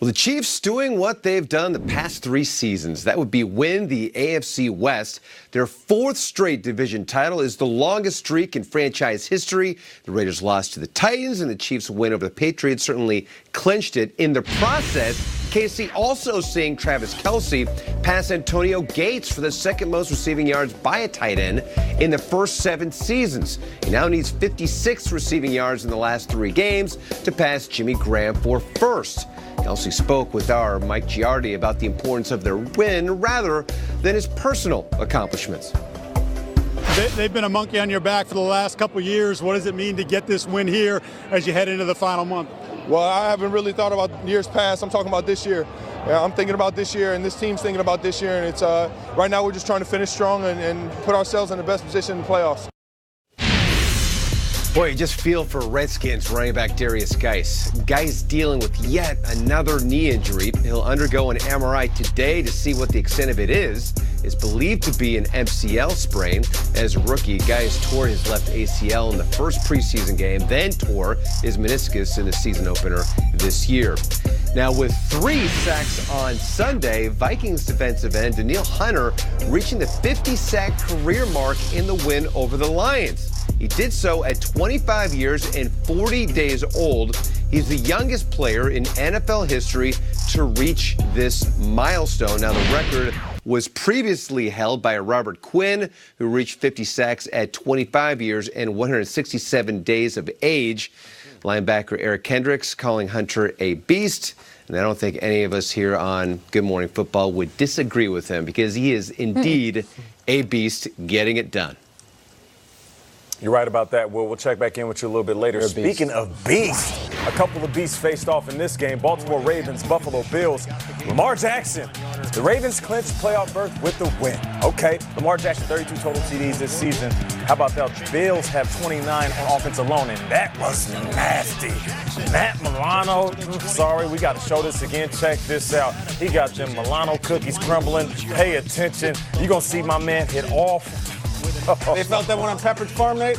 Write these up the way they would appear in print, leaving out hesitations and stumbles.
Well, the Chiefs doing what they've done the past 3 seasons. That would be win the AFC West. Their 4th straight division title is the longest streak in franchise history. The Raiders lost to the Titans, and the Chiefs' win over the Patriots certainly clinched it. In the process, KC also seeing Travis Kelce pass Antonio Gates for the 2nd most receiving yards by a tight end in the first 7 seasons. He now needs 56 receiving yards in the last 3 games to pass Jimmy Graham for 1st. Kelce spoke with our Mike Giardi about the importance of their win rather than his personal accomplishments. They've been a monkey on your back for the last couple of years. What does it mean to get this win here as you head into the final month? Well, I haven't really thought about years past. I'm talking about this year. I'm thinking about this year, and this team's thinking about this year. And it's right now we're just trying to finish strong and put ourselves in the best position in the playoffs. Boy, you just feel for Redskins running back Darius Geis. Geis dealing with yet another knee injury. He'll undergo an MRI today to see what the extent of it is. It's believed to be an MCL sprain. As a rookie, Geis tore his left ACL in the first preseason game, then tore his meniscus in the season opener this year. Now, with 3 sacks on Sunday, Vikings defensive end Danielle Hunter reaching the 50-sack career mark in the win over the Lions. He did so at 25 years and 40 days old. He's the youngest player in NFL history to reach this milestone. Now, the record was previously held by Robert Quinn, who reached 50 sacks at 25 years and 167 days of age. Linebacker Eric Kendricks calling Hunter a beast. And I don't think any of us here on Good Morning Football would disagree with him because he is indeed a beast getting it done. You're right about that, Will. We'll check back in with you a little bit later. Speaking of beasts, a couple of beasts faced off in this game. Baltimore Ravens, Buffalo Bills. Lamar Jackson. The Ravens clinched playoff berth with the win. Okay, Lamar Jackson, 32 total TDs this season. How about that? The Bills have 29 on offense alone, and that was nasty. Matt Milano, sorry, we got to show this again. Check this out. He got them Milano cookies crumbling. Pay attention. You're going to see my man hit off. They felt that one on Pepperidge Farm, Nate?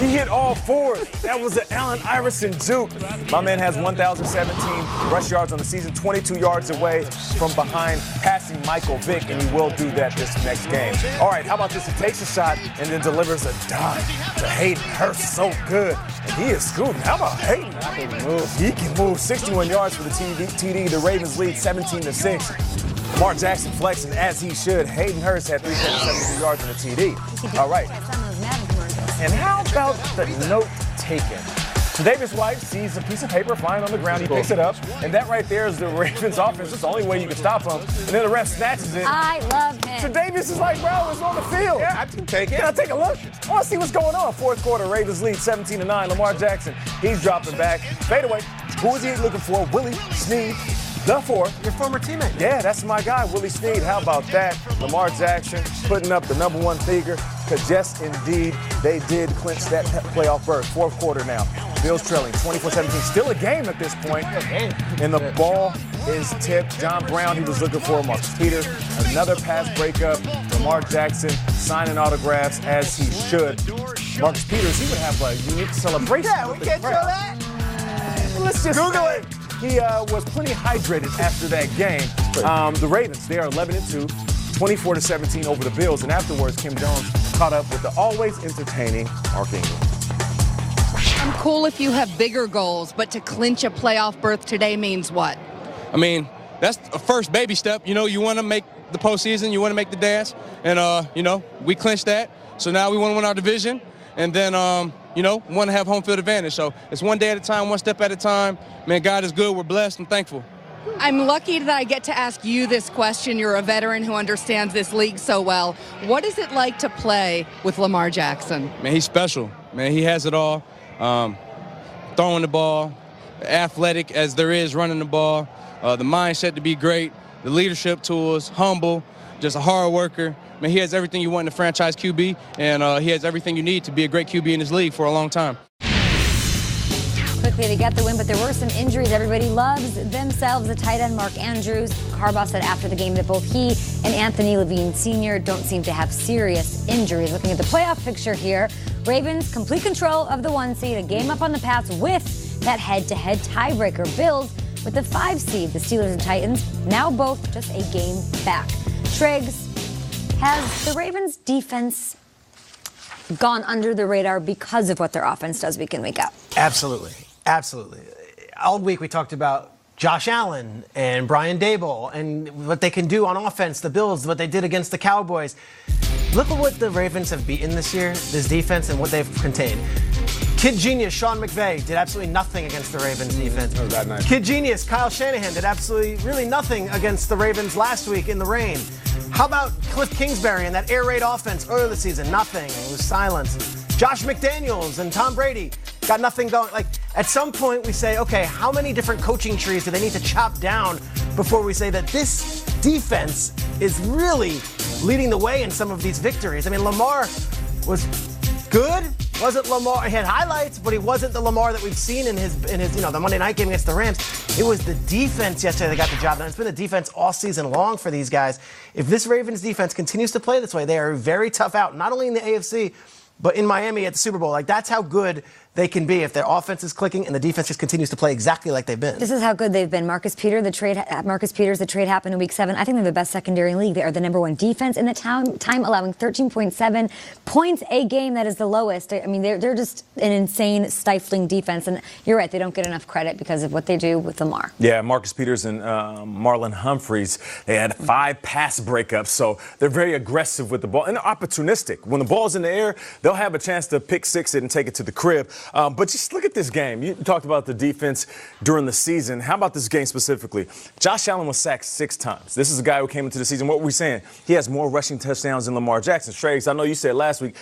He hit all 4. That was an Allen Iverson juke. My man has 1,017 rush yards on the season, 22 yards away from behind, passing Michael Vick, and he will do that this next game. All right, how about this? He takes a shot and then delivers a dime to Hayden Hurst. So good. And he is scooting. How about Hayden? He can move 61 yards for the TD. The Ravens lead 17-6. Lamar Jackson flexing as he should. Hayden Hurst had 373 yards in the TD. All right. And how about the note taken? Tre'Davious White sees a piece of paper flying on the ground. He picks it up. And that right there is the Ravens offense. That's the only way you can stop them. And then the ref snatches it. I love him. Tre'Davious is like, bro, it's on the field. Yeah, I can take it. Can I take a look? I want to see what's going on. 4th quarter, Ravens lead 17-9. Lamar Jackson, he's dropping back. Fadeaway. Who is he looking for? Willie Snead. The 4th. Your former teammate. Yeah, that's my guy, Willie Snead. How about that? Lamar Jackson putting up the #1 figure. Because yes, indeed, they did clinch that playoff berth. 4th quarter now. Bills trailing 24-17. Still a game at this point. And the ball is tipped. John Brown, he was looking for Marcus Peters. Another pass breakup. Lamar Jackson signing autographs as he should. Marcus Peters, he would have a unique celebration. Yeah, we can't show that. Let's just Google it. He was plenty hydrated after that game. The Ravens, they are 11-2, 24-17 over the Bills. And afterwards, Kim Jones caught up with the always entertaining Mark Ingram. I'm cool if you have bigger goals, but to clinch a playoff berth today means what? I mean, that's a first baby step. You know, you want to make the postseason, you want to make the dance. And, you know, we clinched that. So now we want to win our division. And then, you know, want to have home field advantage. So it's one day at a time, one step at a time. Man, God is good. We're blessed and thankful. I'm lucky that I get to ask you this question. You're a veteran who understands this league so well. What is it like to play with Lamar Jackson? Man, he's special. Man, he has it all. Throwing the ball, athletic as there is running the ball, the mindset to be great, the leadership tools, humble, just a hard worker. Man, he has everything you want in a franchise QB, and he has everything you need to be a great QB in this league for a long time. Quickly to get the win, but there were some injuries. Everybody loves themselves. The tight end Mark Andrews. Harbaugh said after the game that both he and Anthony Levine Sr. don't seem to have serious injuries. Looking at the playoff picture here, Ravens complete control of the 1 seed, a game up on the Pats with that head-to-head tiebreaker. Bills with the 5 seed, the Steelers and Titans, now both just a game back. Triggs, has the Ravens' defense gone under the radar because of what their offense does week in, week out? Absolutely. Absolutely. All week we talked about Josh Allen and Brian Daboll and what they can do on offense, the Bills, what they did against the Cowboys. Look at what the Ravens have beaten this year, this defense, and what they've contained. Kid genius Sean McVay did absolutely nothing against the Ravens defense. That nice. Kid genius Kyle Shanahan did absolutely really nothing against the Ravens last week in the rain. How about Cliff Kingsbury and that air raid offense earlier this season? Nothing. It was silence. Josh McDaniels and Tom Brady got nothing going. Like, at some point we say, okay, how many different coaching trees do they need to chop down before we say that this defense is really leading the way in some of these victories? I mean, Lamar was good. Wasn't Lamar? He had highlights, but he wasn't the Lamar that we've seen in his the Monday night game against the Rams. It was the defense yesterday that got the job done. It's been the defense all season long for these guys. If this Ravens defense continues to play this way, they are very tough out, not only in the AFC, but in Miami at the Super Bowl. Like, that's how good they can be if their offense is clicking and the defense just continues to play exactly like they've been. This is how good they've been. Marcus Peters, the trade happened in week 7. I think they're the best secondary in the league. They are the number 1 defense in the time, allowing 13.7 points a game. That is the lowest. I mean, they're just an insane, stifling defense. And you're right, they don't get enough credit because of what they do with Lamar. Yeah, Marcus Peters and Marlon Humphreys, they had 5 pass breakups, so they're very aggressive with the ball and they're opportunistic. When the ball's in the air, they'll have a chance to pick six it and take it to the crib. But just look at this game. You talked about the defense during the season. How about this game specifically? Josh Allen was sacked 6 times. This is a guy who came into the season. What were we saying? He has more rushing touchdowns than Lamar Jackson. Triggs, I know you said last week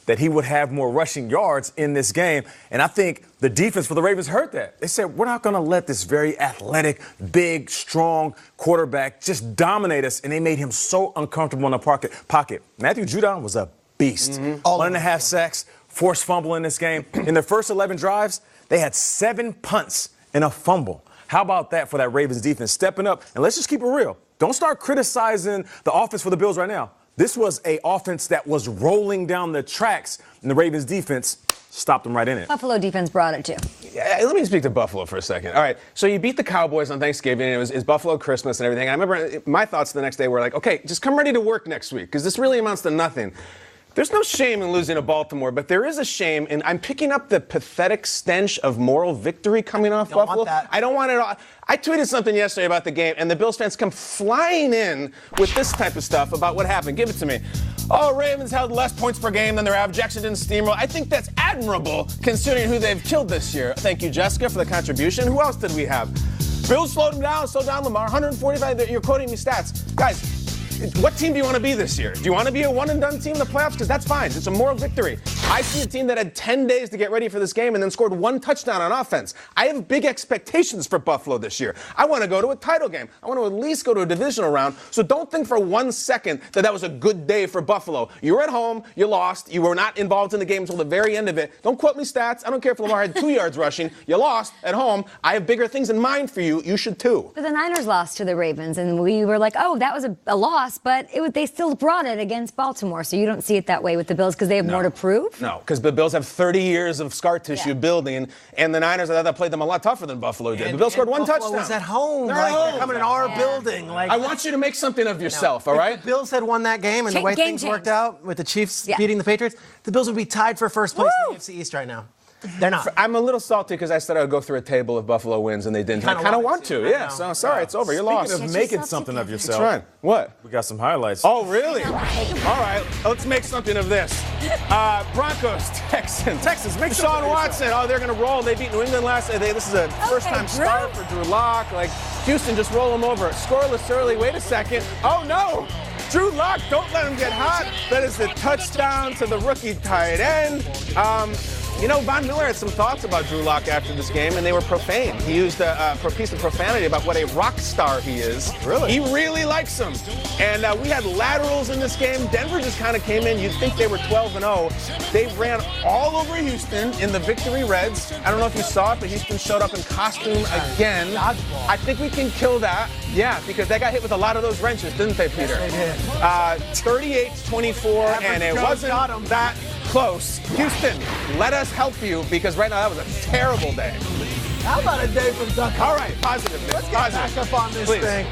that he would have more rushing yards in this game. And I think the defense for the Ravens heard that. They said, we're not going to let this very athletic, big, strong quarterback just dominate us. And they made him so uncomfortable in the pocket. Matthew Judon was a beast. 1.5 sacks. Forced fumble in this game. In their first 11 drives, they had 7 punts and a fumble. How about that for that Ravens defense? Stepping up, and let's just keep it real. Don't start criticizing the offense for the Bills right now. This was an offense that was rolling down the tracks, and the Ravens defense stopped them right in it. Buffalo defense brought it too. Yeah, let me speak to Buffalo for a second. All right, so you beat the Cowboys on Thanksgiving, and it was Buffalo Christmas and everything. I remember my thoughts the next day were like, okay, just come ready to work next week, because this really amounts to nothing. There's no shame in losing to Baltimore, but there is a shame, and I'm picking up the pathetic stench of moral victory coming off Buffalo. I don't want it all. I tweeted something yesterday about the game, and the Bills fans come flying in with this type of stuff about what happened. Give it to me. Oh, Ravens held less points per game than their average. Jackson didn't steamroll. I think that's admirable, considering who they've killed this year. Thank you, Jessica, for the contribution. Who else did we have? Bills slowed down Lamar. 145. You're quoting me stats. Guys, what team do you want to be this year? Do you want to be a one-and-done team in the playoffs? Because that's fine. It's a moral victory. I see a team that had 10 days to get ready for this game and then scored 1 touchdown on offense. I have big expectations for Buffalo this year. I want to go to a title game. I want to at least go to a divisional round. So don't think for 1 second that was a good day for Buffalo. You were at home. You lost. You were not involved in the game until the very end of it. Don't quote me stats. I don't care if Lamar had 2 yards rushing. You lost at home. I have bigger things in mind for you. You should too. But the Niners lost to the Ravens, and we were like, oh, that was a loss, but they still brought it against Baltimore. So you don't see it that way with the Bills because they have more to prove? No, because the Bills have 30 years of scar tissue building, and the Niners, I thought that played them a lot tougher than Buffalo did. The Bills scored 1 Buffalo touchdown. was at home. They're coming in our building. I want you to make something of yourself, all right? If the Bills had won that game and the way things worked out with the Chiefs beating the Patriots, the Bills would be tied for first place in the AFC East right now. They're not. I'm a little salty because I said I would go through a table if Buffalo wins, and they didn't. I kind of want to. Yeah. So sorry, it's over. You're lost. Speaking of making something of yourself. That's right. What? We got some highlights. Oh, really? All right. Let's make something of this. Broncos, Texans. Make Deshaun Watson. Oh, they're going to roll. They beat New England last day. This is a first-time start for Drew Lock. Like, Houston, just roll them over. Scoreless early. Wait a second. Oh, no. Drew Lock, don't let him get hot. That is the touchdown to the rookie tight end. Von Miller had some thoughts about Drew Lock after this game, and they were profane. He used a piece of profanity about what a rock star he is. Really? He really likes him. And we had laterals in this game. Denver just kind of came in. You'd think they were 12-0. They ran all over Houston in the victory Reds. I don't know if you saw it, but Houston showed up in costume again. I think we can kill that. Yeah, because they got hit with a lot of those wrenches, didn't they, Peter? Yes, they did. 38-24, and it wasn't that close. Houston, let us help you, because right now that was a terrible day. How about a day from Duck? All right, positive. Let's get back up on this thing.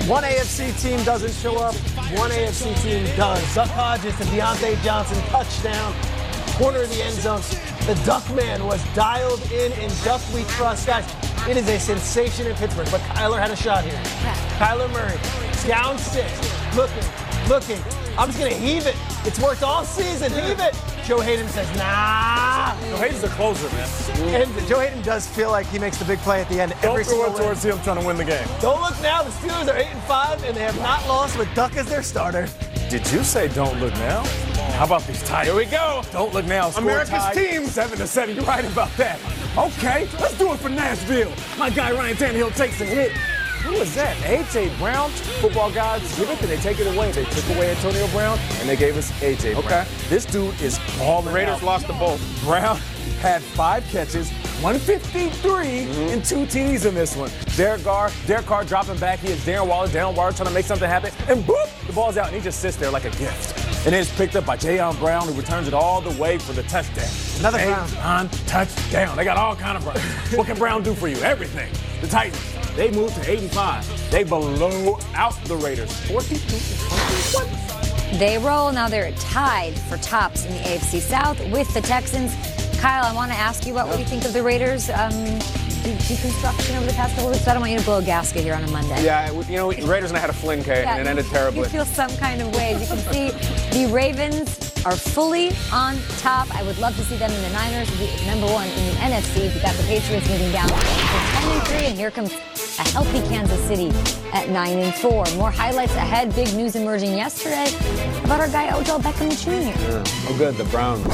One AFC team doesn't show up. One AFC team does. Duck Hodges to Deontay Johnson touchdown. Corner of the end zone. The Duck man was dialed in Duck We Trust. Guys, it is a sensation in Pittsburgh, but Kyler had a shot here. Kyler Murray, down 6, looking. I'm just going to heave it. It's worked all season. Heave it. Joe Hayden says, nah. Joe Hayden's a closer, man. And Joe Hayden does feel like he makes the big play at the end. Don't throw it towards him trying to win the game. Don't look now. The Steelers are 8-5, and they have not lost with Duck as their starter. Did you say don't look now? How about these Tigers? Here we go. Don't look now. America's team. 7-7. You're right about that. Okay, let's do it for Nashville. My guy Ryan Tannehill takes a hit. Who was that? A.J. Brown? Football guys give it, and they take it away. They took away Antonio Brown, and they gave us A.J. Brown. Okay. This dude is balling The Raiders out. lost the both. Brown had 5 catches, 153, and 2 TDs in this one. Derek Carr dropping back. He is Darren Waller trying to make something happen, and boop, the ball's out, and he just sits there like a gift. And then it's picked up by Jayon Brown, who returns it all the way for the touchdown. Another Brown. On touchdown. They got all kind of Browns. What can Brown do for you? Everything. The Titans, they moved to 85. They blow out the Raiders, 42-21. They roll. Now they're tied for tops in the AFC South with the Texans. Kyle, I want to ask you about what you think of the Raiders' deconstruction over the past couple weeks. I don't want you to blow a gasket here on a Monday. Yeah, the Raiders and I had a fling, Kay, and it ended terribly. You feel some kind of way. As you can see, the Ravens are fully on top. I would love to see them in the Niners, number 1 in the NFC. We got the Patriots moving down to 10-3, and here comes a healthy Kansas City at 9-4. More highlights ahead. Big news emerging yesterday about our guy Odell Beckham Jr. Oh, good, the Browns.